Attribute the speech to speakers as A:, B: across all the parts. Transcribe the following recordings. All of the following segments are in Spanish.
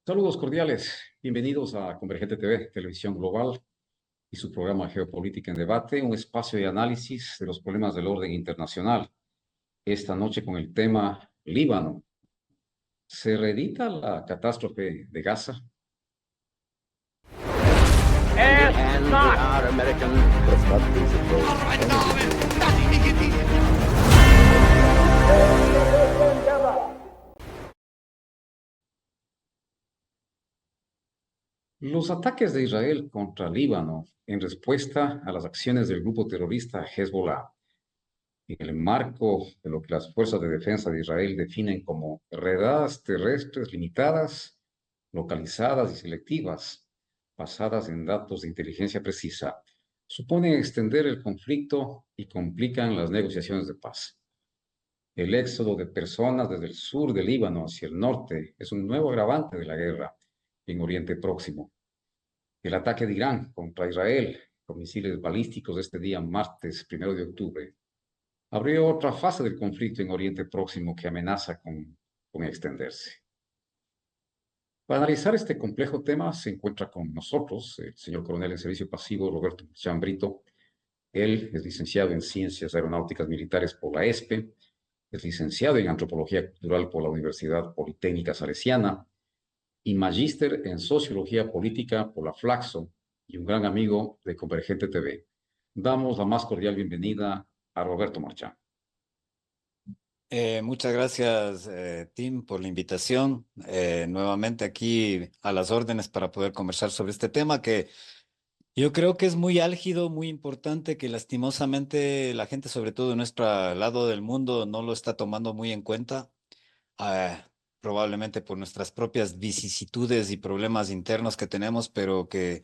A: Saludos cordiales, bienvenidos a Convergente TV, Televisión Global y su programa Geopolítica en Debate, un espacio de análisis de los problemas del orden internacional. Esta noche con el tema Líbano. ¿Se reedita la catástrofe de Gaza?
B: And our American
A: Los ataques de Israel contra Líbano en respuesta a las acciones del grupo terrorista Hezbollah, en el marco de lo que las fuerzas de defensa de Israel definen como redadas terrestres limitadas, localizadas y selectivas, basadas en datos de inteligencia precisa, suponen extender el conflicto y complican las negociaciones de paz. El éxodo de personas desde el sur del Líbano hacia el norte es un nuevo agravante de la guerra en Oriente Próximo. El ataque de Irán contra Israel con misiles balísticos este día martes 1 de octubre abrió otra fase del conflicto en Oriente Próximo que amenaza con extenderse. Para analizar este complejo tema se encuentra con nosotros el señor coronel en servicio pasivo Roberto Chambrito. Él es licenciado en Ciencias Aeronáuticas Militares por la ESPE, es licenciado en Antropología Cultural por la Universidad Politécnica Salesiana y magíster en Sociología Política por la Flaxo y un gran amigo de Convergente TV. Damos la más cordial bienvenida a Roberto Marchán.
C: Muchas gracias, Tim, por la invitación. Nuevamente aquí a las órdenes para poder conversar sobre este tema que yo creo que es muy álgido, muy importante, que lastimosamente la gente, sobre todo de nuestro lado del mundo, no lo está tomando muy en cuenta, probablemente por nuestras propias vicisitudes y problemas internos que tenemos, pero que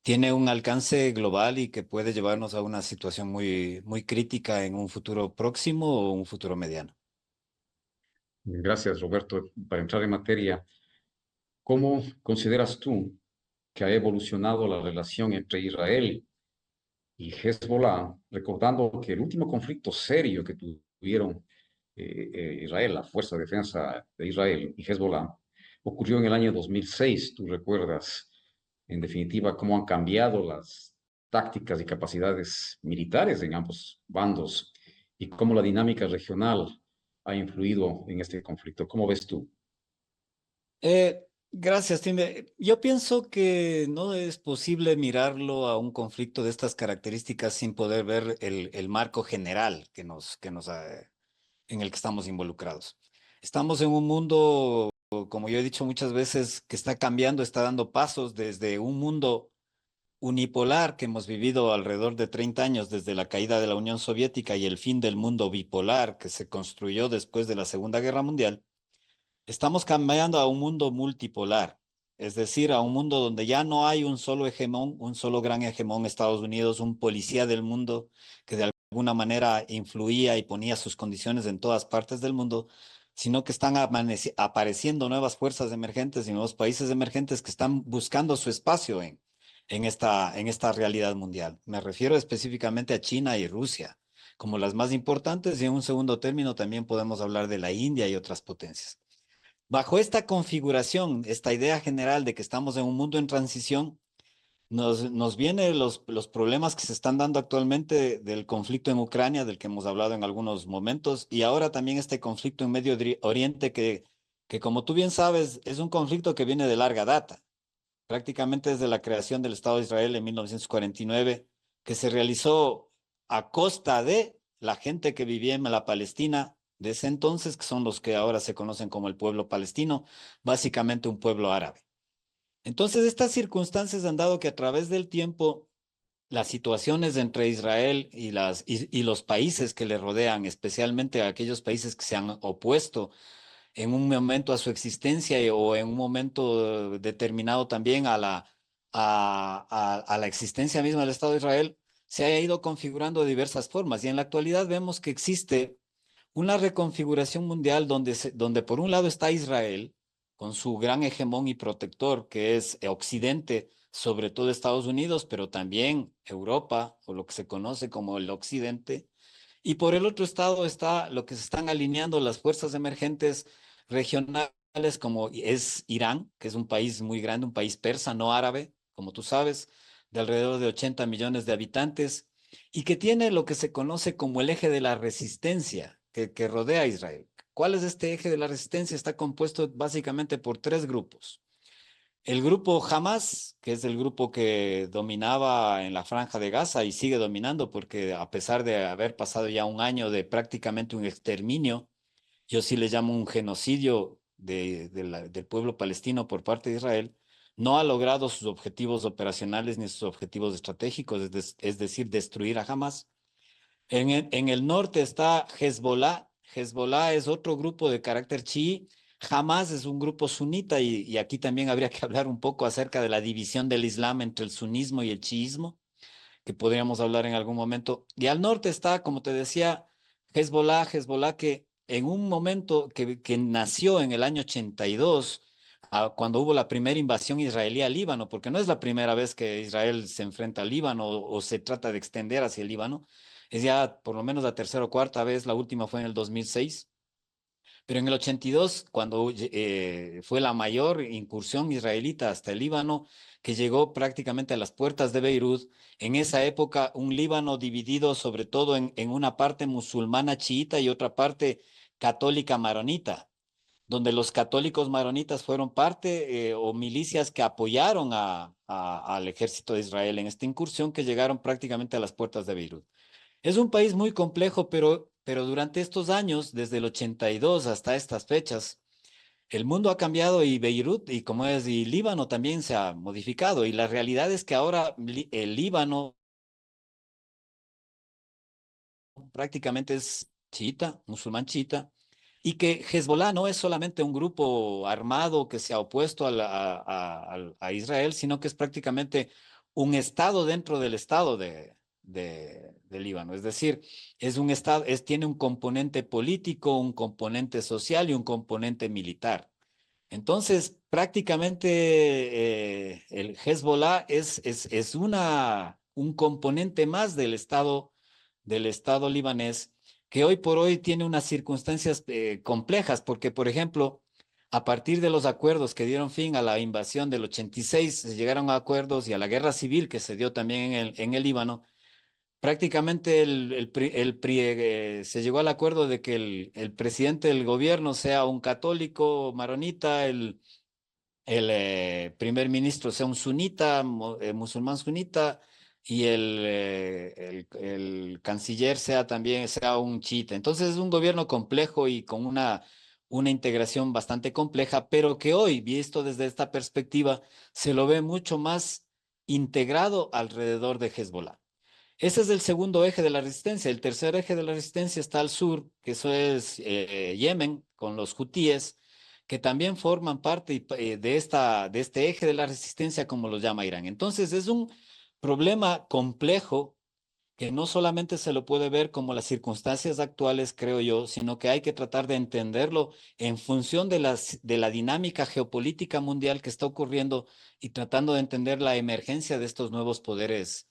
C: tiene un alcance global y que puede llevarnos a una situación muy, muy crítica en un futuro próximo o un futuro mediano.
A: Gracias, Roberto. Para entrar en materia, ¿cómo consideras tú que ha evolucionado la relación entre Israel y Hezbollah, recordando que el último conflicto serio que tuvieron Israel, la Fuerza de Defensa de Israel y Hezbollah, ocurrió en el año 2006? Tú recuerdas, en definitiva, cómo han cambiado las tácticas y capacidades militares en ambos bandos y cómo la dinámica regional ha influido en este conflicto. ¿Cómo ves tú?
C: Gracias, Tim. Yo pienso que no es posible mirarlo a un conflicto de estas características sin poder ver el marco general en el que estamos involucrados. Estamos en un mundo, como yo he dicho muchas veces, que está cambiando, está dando pasos desde un mundo unipolar que hemos vivido alrededor de 30 años desde la caída de la Unión Soviética y el fin del mundo bipolar que se construyó después de la Segunda Guerra Mundial. Estamos cambiando a un mundo multipolar, es decir, a un mundo donde ya no hay un solo hegemón, un solo gran hegemón, Estados Unidos, un policía del mundo que de alguna manera influía y ponía sus condiciones en todas partes del mundo, sino que están apareciendo nuevas fuerzas emergentes y nuevos países emergentes que están buscando su espacio en esta realidad mundial. Me refiero específicamente a China y Rusia como las más importantes, y en un segundo término también podemos hablar de la India y otras potencias. Bajo esta configuración, esta idea general de que estamos en un mundo en transición, nos vienen los problemas que se están dando actualmente del conflicto en Ucrania, del que hemos hablado en algunos momentos, y ahora también este conflicto en Medio Oriente que como tú bien sabes, es un conflicto que viene de larga data, prácticamente desde la creación del Estado de Israel en 1949, que se realizó a costa de la gente que vivía en la Palestina de ese entonces, que son los que ahora se conocen como el pueblo palestino, básicamente un pueblo árabe. Entonces, estas circunstancias han dado que a través del tiempo las situaciones entre Israel y los países que le rodean, especialmente aquellos países que se han opuesto en un momento a su existencia o en un momento determinado también a la existencia misma del Estado de Israel, se ha ido configurando de diversas formas. Y en la actualidad vemos que existe una reconfiguración mundial donde por un lado está Israel, con su gran hegemón y protector, que es Occidente, sobre todo Estados Unidos, pero también Europa, o lo que se conoce como el Occidente. Y por el otro lado está lo que se están alineando las fuerzas emergentes regionales como es Irán, que es un país muy grande, un país persa, no árabe, como tú sabes, de alrededor de 80 millones de habitantes, y que tiene lo que se conoce como el eje de la resistencia que rodea a Israel. ¿Cuál es este eje de la resistencia? Está compuesto básicamente por tres grupos. El grupo Hamas, que es el grupo que dominaba en la Franja de Gaza y sigue dominando, porque a pesar de haber pasado ya un año de prácticamente un exterminio, yo sí le llamo un genocidio del pueblo palestino por parte de Israel, no ha logrado sus objetivos operacionales ni sus objetivos estratégicos, es decir, destruir a Hamas. En el norte está Hezbollah. Hezbollah es otro grupo de carácter chií. Hamas es un grupo sunita y aquí también habría que hablar un poco acerca de la división del Islam entre el sunismo y el chiismo, que podríamos hablar en algún momento. Y al norte está, como te decía, Hezbollah que en un momento que nació en el año 82, cuando hubo la primera invasión israelí al Líbano, porque no es la primera vez que Israel se enfrenta al Líbano o se trata de extender hacia el Líbano, es ya por lo menos la tercera o cuarta vez, la última fue en el 2006. Pero en el 82, cuando fue la mayor incursión israelita hasta el Líbano, que llegó prácticamente a las puertas de Beirut, en esa época un Líbano dividido sobre todo en una parte musulmana chiita y otra parte católica maronita, donde los católicos maronitas fueron parte o milicias que apoyaron al ejército de Israel en esta incursión que llegaron prácticamente a las puertas de Beirut. Es un país muy complejo, pero durante estos años, desde el 82 hasta estas fechas, el mundo ha cambiado y Beirut, y como es, y Líbano también se ha modificado. Y la realidad es que ahora el Líbano prácticamente es chiita, musulmán chiita, y que Hezbollah no es solamente un grupo armado que se ha opuesto a Israel, sino que es prácticamente un estado dentro del estado de Líbano. Es decir, es un estado, tiene un componente político, un componente social y un componente militar. Entonces, prácticamente el Hezbollah es un componente más del Estado libanés que hoy por hoy tiene unas circunstancias complejas, porque, por ejemplo, a partir de los acuerdos que dieron fin a la invasión del 86, se llegaron a acuerdos y a la guerra civil que se dio también en el Líbano. Prácticamente se llegó al acuerdo de que el presidente del gobierno sea un católico maronita, el primer ministro sea un sunita, musulmán sunita, y el canciller sea también sea un chiita. Entonces es un gobierno complejo y con una integración bastante compleja, pero que hoy, visto desde esta perspectiva, se lo ve mucho más integrado alrededor de Hezbollah. Ese es el segundo eje de la resistencia. El tercer eje de la resistencia está al sur, que eso es Yemen, con los hutíes, que también forman parte de este eje de la resistencia, como lo llama Irán. Entonces, es un problema complejo que no solamente se lo puede ver como las circunstancias actuales, creo yo, sino que hay que tratar de entenderlo en función de la dinámica geopolítica mundial que está ocurriendo y tratando de entender la emergencia de estos nuevos poderes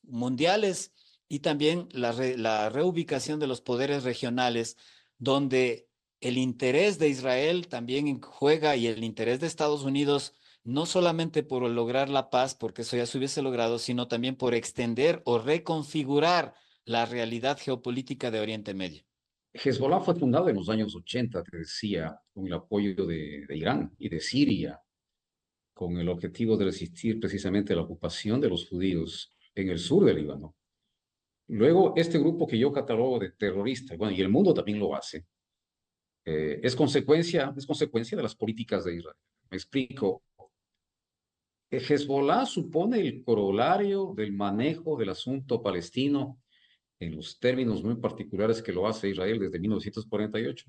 C: mundiales y también la reubicación de los poderes regionales, donde el interés de Israel también juega y el interés de Estados Unidos no solamente por lograr la paz, porque eso ya se hubiese logrado, sino también por extender o reconfigurar la realidad geopolítica de Oriente Medio.
A: Hezbollah fue fundado en los años 80, te decía, con el apoyo de Irán y de Siria, con el objetivo de resistir precisamente la ocupación de los judíos en el sur del Líbano. Luego, este grupo que yo catalogo de terrorista, bueno, y el mundo también lo hace, es consecuencia de las políticas de Israel. Me explico. Hezbollah supone el corolario del manejo del asunto palestino en los términos muy particulares que lo hace Israel desde 1948.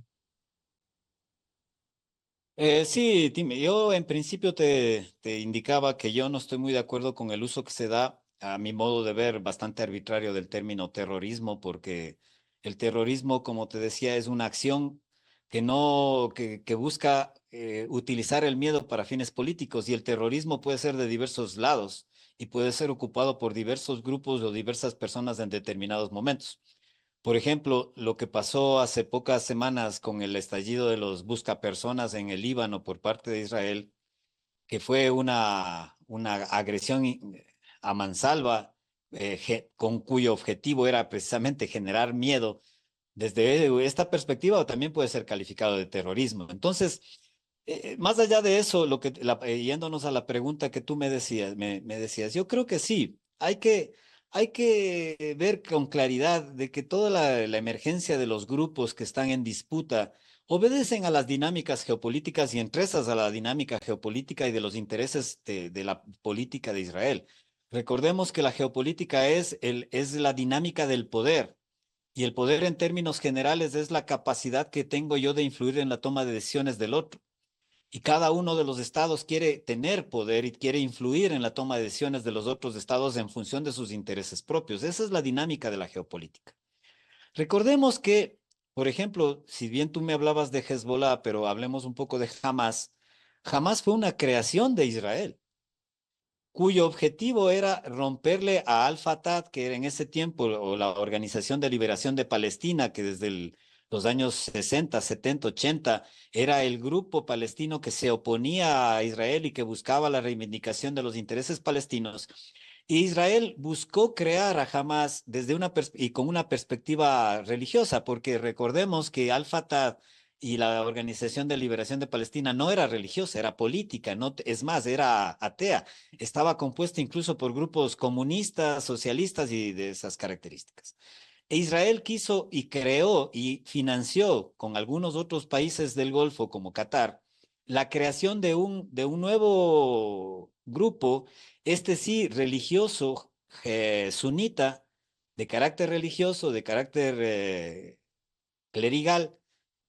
C: Sí, Tim, yo en principio te indicaba que yo no estoy muy de acuerdo con el uso que se da, a mi modo de ver, bastante arbitrario del término terrorismo, porque el terrorismo, como te decía, es una acción que no, que busca utilizar el miedo para fines políticos, y el terrorismo puede ser de diversos lados y puede ser ocupado por diversos grupos o diversas personas en determinados momentos. Por ejemplo, lo que pasó hace pocas semanas con el estallido de los buscapersonas en el Líbano por parte de Israel, que fue una agresión a mansalva, con cuyo objetivo era precisamente generar miedo. Desde esta perspectiva también puede ser calificado de terrorismo. Entonces, más allá de eso, yéndonos a la pregunta que tú me decías, yo creo que sí, hay que ver con claridad de que toda la emergencia de los grupos que están en disputa obedecen a las dinámicas geopolíticas y entre esas a la dinámica geopolítica y de los intereses de la política de Israel. Recordemos que la geopolítica es la dinámica del poder. Y el poder en términos generales es la capacidad que tengo yo de influir en la toma de decisiones del otro. Y cada uno de los estados quiere tener poder y quiere influir en la toma de decisiones de los otros estados en función de sus intereses propios. Esa es la dinámica de la geopolítica. Recordemos que, por ejemplo, si bien tú me hablabas de Hezbollah, pero hablemos un poco de Hamas, Hamas fue una creación de Israel cuyo objetivo era romperle a Al-Fatah, que era en ese tiempo, o la Organización de Liberación de Palestina, que desde los años 60, 70, 80, era el grupo palestino que se oponía a Israel y que buscaba la reivindicación de los intereses palestinos. Y Israel buscó crear a Hamas y con una perspectiva religiosa, porque recordemos que Al-Fatah y la Organización de Liberación de Palestina no era religiosa, era política, no, es más, era atea. Estaba compuesta incluso por grupos comunistas, socialistas y de esas características. E Israel quiso y creó y financió con algunos otros países del Golfo, como Qatar, la creación de un nuevo grupo, este sí, religioso, sunita, de carácter religioso, de carácter clerigal,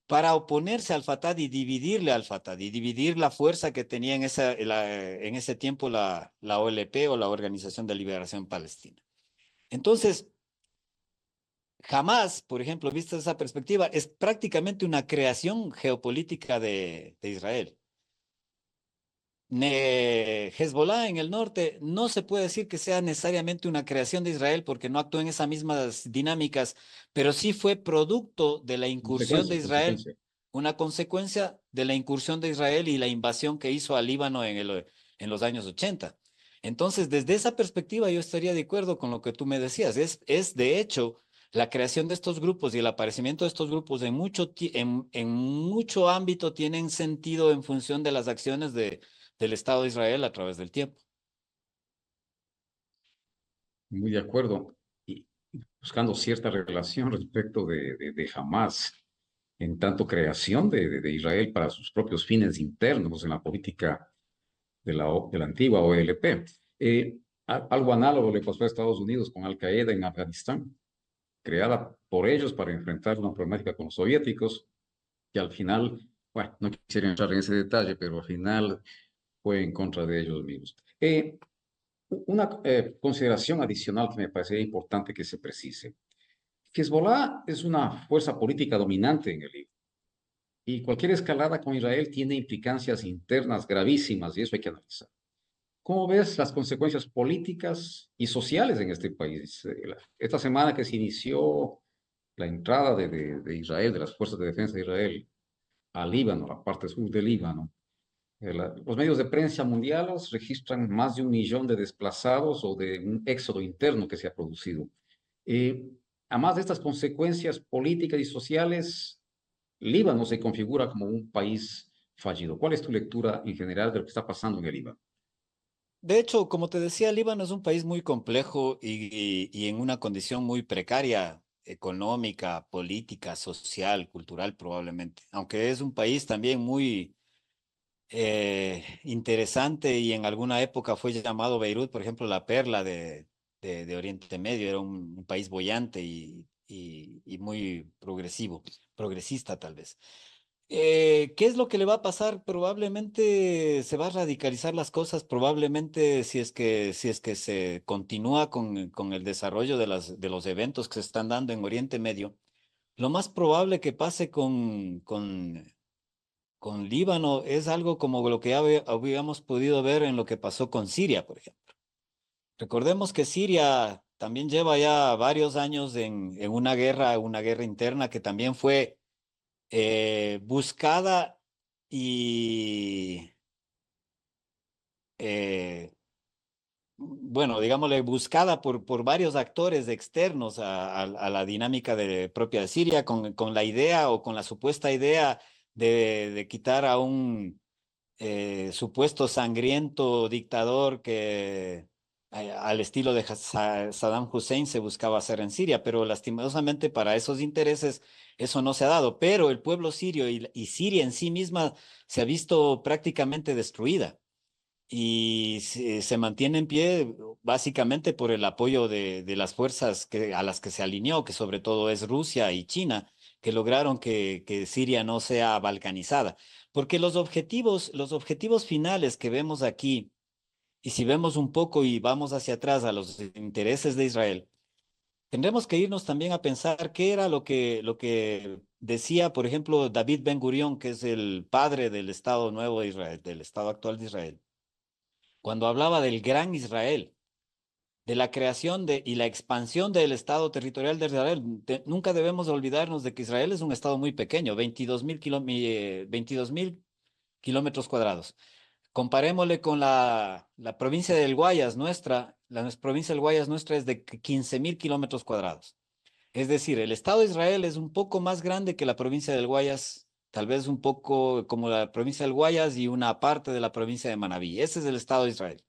C: para oponerse al Fatah y dividirle al Fatah y dividir la fuerza que tenía en ese tiempo la OLP o la Organización de Liberación Palestina. Entonces, jamás, por ejemplo, vista esa perspectiva, es prácticamente una creación geopolítica de Israel. Hezbollah en el norte no se puede decir que sea necesariamente una creación de Israel porque no actuó en esas mismas dinámicas, pero sí fue producto de la incursión de
A: Consecuencia,
C: Israel,
A: consecuencia.
C: una consecuencia de la incursión de Israel y la invasión que hizo al Líbano en los años 80. Entonces, desde esa perspectiva, yo estaría de acuerdo con lo que tú me decías. Es de hecho la creación de estos grupos y el aparecimiento de estos grupos en mucho ámbito tienen sentido en función de las acciones del Estado de Israel a través del tiempo.
A: Muy de acuerdo. Y buscando cierta relación respecto de Hamas, en tanto creación de Israel para sus propios fines internos en la política de la antigua OLP. Algo análogo le pasó a Estados Unidos con Al Qaeda en Afganistán, creada por ellos para enfrentar una problemática con los soviéticos, que al final, bueno, no quisiera entrar en ese detalle, pero al final fue en contra de ellos mismos. Una consideración adicional que me parece importante que se precise. Hezbollah es una fuerza política dominante en el Líbano y cualquier escalada con Israel tiene implicancias internas gravísimas y eso hay que analizar. ¿Cómo ves las consecuencias políticas y sociales en este país? Esta semana que se inició la entrada de Israel, de las fuerzas de defensa de Israel, al Líbano, la parte sur del Líbano, los medios de prensa mundiales registran más de 1 millón de desplazados o de un éxodo interno que se ha producido. Eh, Además de estas consecuencias políticas y sociales, Líbano se configura como un país fallido. ¿Cuál es tu lectura en general de lo que está pasando en el Líbano?
C: De hecho, como te decía, Líbano es un país muy complejo y en una condición muy precaria, económica, política, social, cultural, probablemente. Aunque es un país también muy interesante y en alguna época fue llamado Beirut, por ejemplo, la perla de Oriente Medio. Era un país boyante y muy progresista tal vez. ¿Qué es lo que le va a pasar? Probablemente se va a radicalizar las cosas, probablemente si es que se continúa con el desarrollo de los eventos que se están dando en Oriente Medio. Lo más probable que pase con Líbano es algo como lo que ya habíamos podido ver en lo que pasó con Siria, por ejemplo. Recordemos que Siria también lleva ya varios años en una guerra interna que también fue buscada y, eh, bueno, digámosle, buscada por varios actores externos a la dinámica propia de Siria, con la idea o con la supuesta idea de quitar a un supuesto sangriento dictador que al estilo de Saddam Hussein se buscaba hacer en Siria, pero lastimosamente para esos intereses eso no se ha dado. Pero el pueblo sirio y Siria en sí misma se ha visto prácticamente destruida y se mantiene en pie básicamente por el apoyo de las fuerzas a las que se alineó, que sobre todo es Rusia y China, que lograron que Siria no sea balcanizada. Porque los objetivos finales que vemos aquí, y si vemos un poco y vamos hacia atrás a los intereses de Israel, tendremos que irnos también a pensar qué era lo que decía, por ejemplo, David Ben Gurión, que es el padre del Estado Nuevo de Israel, del Estado actual de Israel cuando hablaba del Gran Israel, de la creación y la expansión del Estado territorial de Israel. Nunca debemos olvidarnos de que Israel es un Estado muy pequeño, 22.000 kilómetros cuadrados. Comparémosle con la provincia del Guayas, la provincia del Guayas nuestra es de 15.000 kilómetros cuadrados. Es decir, el Estado de Israel es un poco más grande que la provincia del Guayas, tal vez un poco como la provincia del Guayas y una parte de la provincia de Manabí. Ese es el Estado de Israel,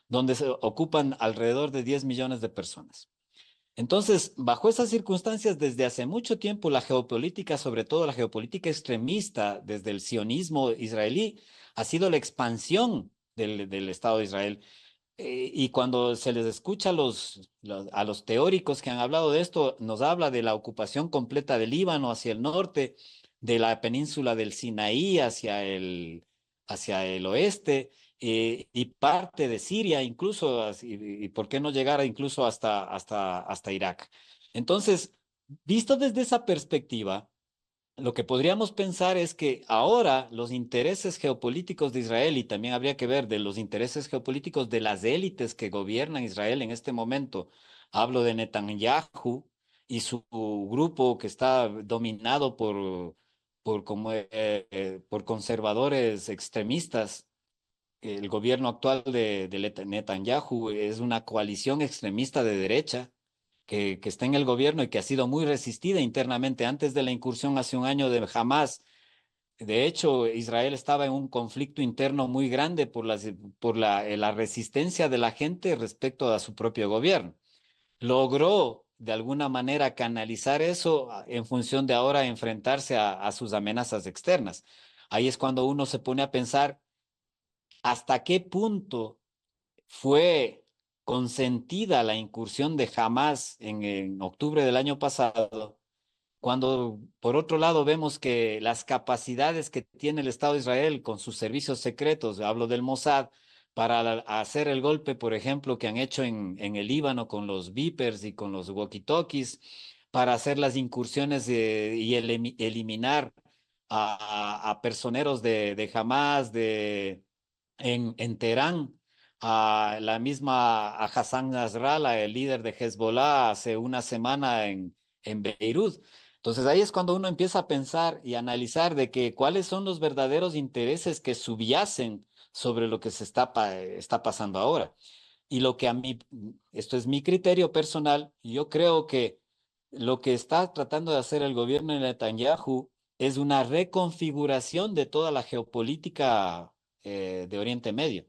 C: donde se ocupan alrededor de 10 millones de personas. Entonces, bajo esas circunstancias, desde hace mucho tiempo, la geopolítica, sobre todo la geopolítica extremista, desde el sionismo israelí, ha sido la expansión del Estado de Israel. Y cuando se les escucha a los teóricos que han hablado de esto, nos habla de la ocupación completa del Líbano hacia el norte, de la península del Sinaí hacia el oeste, y parte de Siria, incluso, y por qué no llegar incluso hasta Irak. Entonces, visto desde esa perspectiva, lo que podríamos pensar es que ahora los intereses geopolíticos de Israel, y también habría que ver de los intereses geopolíticos de las élites que gobiernan Israel en este momento, hablo de Netanyahu y su grupo que está dominado por conservadores extremistas. El gobierno actual de Netanyahu es una coalición extremista de derecha que está en el gobierno y que ha sido muy resistida internamente antes de la incursión hace un año de Hamas. De hecho, Israel estaba en un conflicto interno muy grande por la resistencia de la gente respecto a su propio gobierno. Logró de alguna manera canalizar eso en función de ahora enfrentarse a sus amenazas externas. Ahí es cuando uno se pone a pensar hasta qué punto fue consentida la incursión de Hamas en octubre del año pasado, cuando por otro lado vemos que las capacidades que tiene el Estado de Israel con sus servicios secretos, hablo del Mossad, para hacer el golpe, por ejemplo, que han hecho en el Líbano con los Vipers y con los walkie-talkies, para hacer las incursiones y eliminar a personeros de Hamas, en Teherán, a la misma a Hassan Nasrallah, el líder de Hezbollah, hace una semana en Beirut. Entonces ahí es cuando uno empieza a pensar y analizar de que cuáles son los verdaderos intereses que subyacen sobre lo que está pasando ahora. Y lo que a mí, esto es mi criterio personal, yo creo que lo que está tratando de hacer el gobierno de Netanyahu es una reconfiguración de toda la geopolítica de Oriente Medio,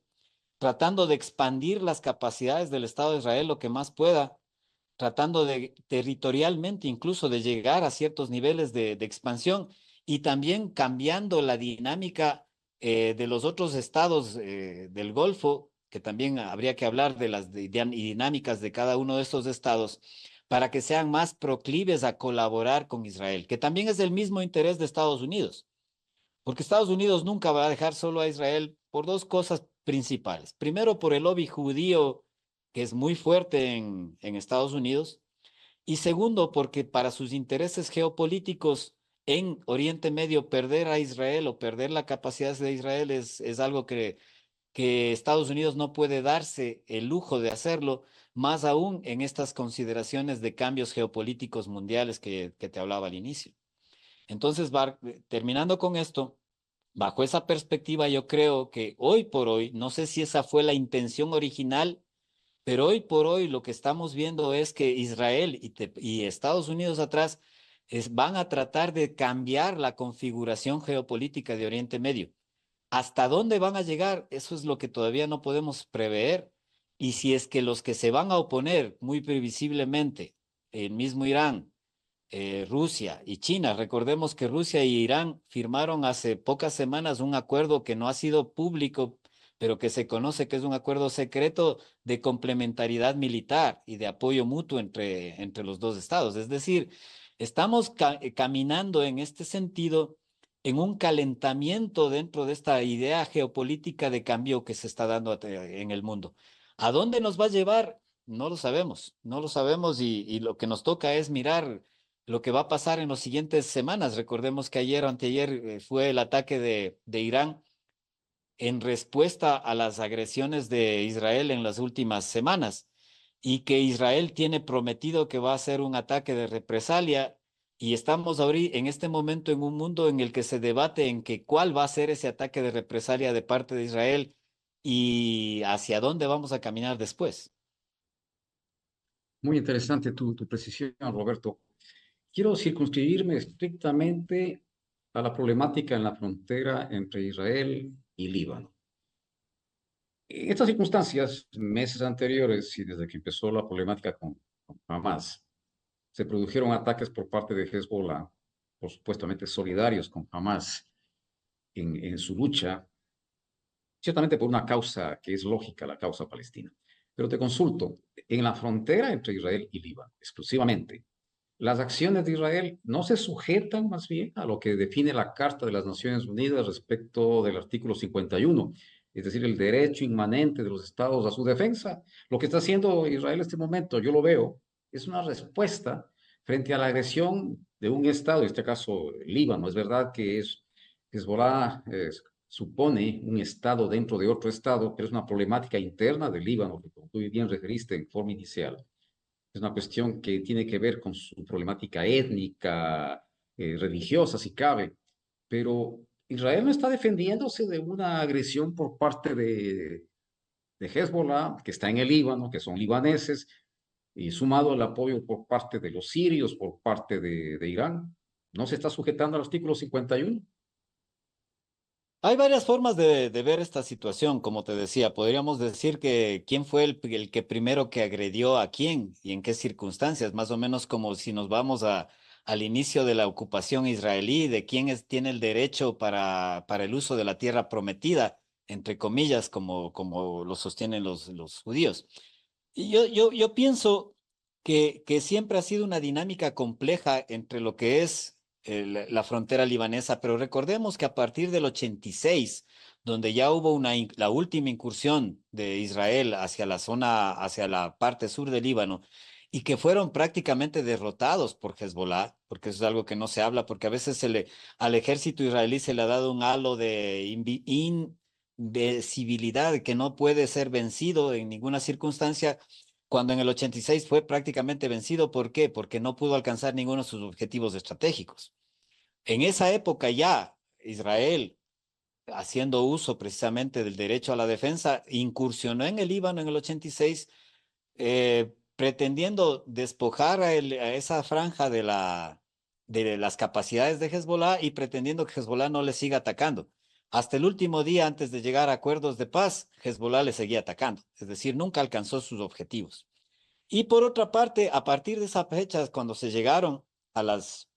C: tratando de expandir las capacidades del Estado de Israel lo que más pueda, tratando de territorialmente incluso de llegar a ciertos niveles de expansión y también cambiando la dinámica de los otros estados del Golfo, que también habría que hablar de las dinámicas de cada uno de estos estados para que sean más proclives a colaborar con Israel, que también es el mismo interés de Estados Unidos. Porque Estados Unidos nunca va a dejar solo a Israel por dos cosas principales. Primero, por el lobby judío, que es muy fuerte en Estados Unidos. Y segundo, porque para sus intereses geopolíticos en Oriente Medio, perder a Israel o perder la capacidad de Israel es algo que Estados Unidos no puede darse el lujo de hacerlo, más aún en estas consideraciones de cambios geopolíticos mundiales que te hablaba al inicio. Entonces, terminando con esto, bajo esa perspectiva, yo creo que hoy por hoy, no sé si esa fue la intención original, pero hoy por hoy lo que estamos viendo es que Israel y Estados Unidos atrás van a tratar de cambiar la configuración geopolítica de Oriente Medio. ¿Hasta dónde van a llegar? Eso es lo que todavía no podemos prever. Y si es que los que se van a oponer muy previsiblemente, el mismo Irán, Rusia y China. Recordemos que Rusia y Irán firmaron hace pocas semanas un acuerdo que no ha sido público, pero que se conoce que es un acuerdo secreto de complementariedad militar y de apoyo mutuo entre los dos estados. Es decir, estamos caminando en este sentido en un calentamiento dentro de esta idea geopolítica de cambio que se está dando en el mundo. ¿A dónde nos va a llevar? No lo sabemos, no lo sabemos y lo que nos toca es mirar lo que va a pasar en las siguientes semanas. Recordemos que ayer o anteayer fue el ataque de Irán en respuesta a las agresiones de Israel en las últimas semanas y que Israel tiene prometido que va a hacer un ataque de represalia y estamos ahorita en este momento en un mundo en el que se debate en que cuál va a ser ese ataque de represalia de parte de Israel y hacia dónde vamos a caminar después.
A: Muy interesante tu precisión, Roberto. Quiero circunscribirme estrictamente a la problemática en la frontera entre Israel y Líbano. En estas circunstancias, meses anteriores y desde que empezó la problemática con Hamas, se produjeron ataques por parte de Hezbollah, por supuestamente solidarios con Hamas en su lucha, ciertamente por una causa que es lógica, la causa palestina. Pero te consulto, en la frontera entre Israel y Líbano, exclusivamente, las acciones de Israel no se sujetan más bien a lo que define la Carta de las Naciones Unidas respecto del artículo 51, es decir, el derecho inmanente de los estados a su defensa. Lo que está haciendo Israel en este momento, yo lo veo, es una respuesta frente a la agresión de un estado, en este caso Líbano. Es verdad que Hezbollah supone un estado dentro de otro estado, pero es una problemática interna del Líbano, que como tú bien referiste en forma inicial es una cuestión que tiene que ver con su problemática étnica, religiosa, si cabe. Pero Israel no está defendiéndose de una agresión por parte de Hezbollah, que está en el Líbano, que son libaneses, y sumado al apoyo por parte de los sirios, por parte de Irán. No se está sujetando al artículo 51.
C: Hay varias formas de ver esta situación, como te decía. Podríamos decir que quién fue el que primero que agredió a quién y en qué circunstancias, más o menos como si nos vamos al inicio de la ocupación israelí, de quién tiene el derecho para el uso de la tierra prometida, entre comillas, como lo sostienen los judíos. Y yo pienso que siempre ha sido una dinámica compleja entre lo que es la frontera libanesa, pero recordemos que a partir del 86, donde ya hubo la última incursión de Israel hacia la zona, hacia la parte sur del Líbano, y que fueron prácticamente derrotados por Hezbollah, porque eso es algo que no se habla, porque a veces al ejército israelí se le ha dado un halo de invencibilidad que no puede ser vencido en ninguna circunstancia, cuando en el 86 fue prácticamente vencido. ¿Por qué? Porque no pudo alcanzar ninguno de sus objetivos estratégicos. En esa época ya Israel, haciendo uso precisamente del derecho a la defensa, incursionó en el Líbano en el 86, pretendiendo despojar a esa franja de las capacidades de Hezbollah y pretendiendo que Hezbollah no le siga atacando. Hasta el último día antes de llegar a acuerdos de paz, Hezbollah le seguía atacando, es decir, nunca alcanzó sus objetivos. Y por otra parte, a partir de esa fecha, cuando se llegaron a los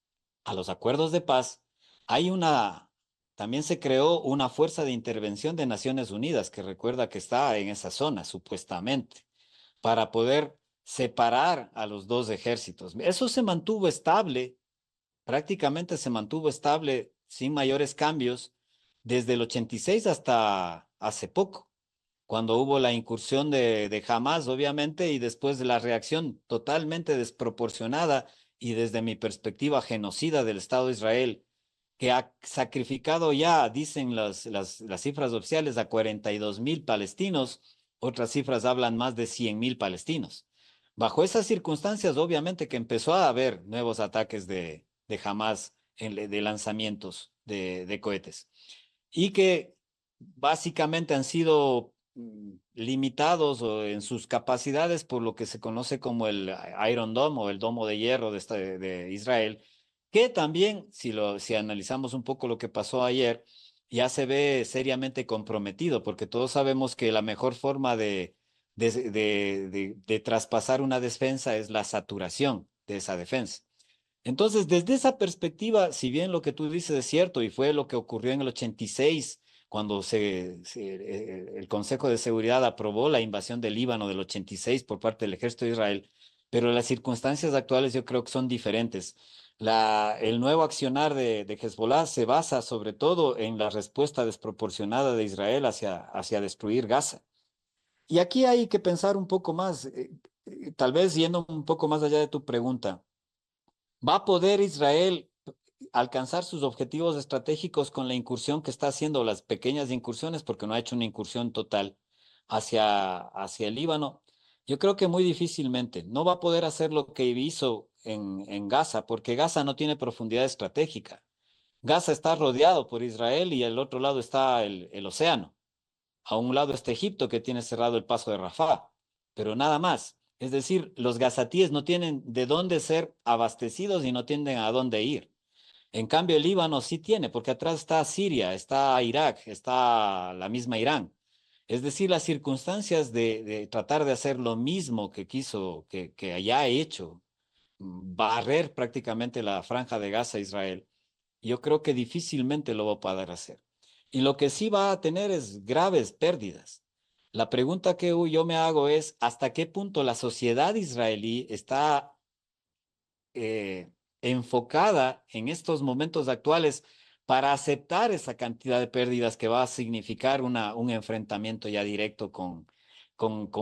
C: acuerdos de paz, hay también se creó una fuerza de intervención de Naciones Unidas que recuerda que está en esa zona, supuestamente, para poder separar a los dos ejércitos. Eso se mantuvo estable, prácticamente se mantuvo estable sin mayores cambios desde el 86 hasta hace poco, cuando hubo la incursión de Hamas, obviamente, y después de la reacción totalmente desproporcionada y desde mi perspectiva genocida del Estado de Israel que ha sacrificado ya, dicen las cifras oficiales, a 42.000 palestinos, otras cifras hablan más de 100.000 palestinos. Bajo esas circunstancias, obviamente que empezó a haber nuevos ataques de Hamas, de lanzamientos de cohetes, y que básicamente han sido limitados en sus capacidades por lo que se conoce como el Iron Dome o el domo de hierro de Israel, que también, si analizamos un poco lo que pasó ayer, ya se ve seriamente comprometido, porque todos sabemos que la mejor forma de traspasar una defensa es la saturación de esa defensa. Entonces, desde esa perspectiva, si bien lo que tú dices es cierto y fue lo que ocurrió en el 86, cuando el Consejo de Seguridad aprobó la invasión del Líbano del 86 por parte del ejército de Israel, pero las circunstancias actuales yo creo que son diferentes. El nuevo accionar de Hezbollah se basa sobre todo en la respuesta desproporcionada de Israel hacia destruir Gaza. Y aquí hay que pensar un poco más, tal vez yendo un poco más allá de tu pregunta. ¿Va a poder Israel alcanzar sus objetivos estratégicos con la incursión que está haciendo, las pequeñas incursiones, porque no ha hecho una incursión total hacia el Líbano? Yo creo que muy difícilmente. No va a poder hacer lo que hizo en Gaza, porque Gaza no tiene profundidad estratégica. Gaza está rodeado por Israel y al otro lado está el océano. A un lado está Egipto, que tiene cerrado el paso de Rafah, pero nada más. Es decir, los gazatíes no tienen de dónde ser abastecidos y no tienen a dónde ir. En cambio, el Líbano sí tiene, porque atrás está Siria, está Irak, está la misma Irán. Es decir, las circunstancias de tratar de hacer lo mismo que quiso, que haya hecho, barrer prácticamente la franja de Gaza a Israel, yo creo que difícilmente lo va a poder hacer. Y lo que sí va a tener es graves pérdidas. La pregunta que yo me hago es, ¿hasta qué punto la sociedad israelí está enfocada en estos momentos actuales para aceptar esa cantidad de pérdidas que va a significar un enfrentamiento ya directo con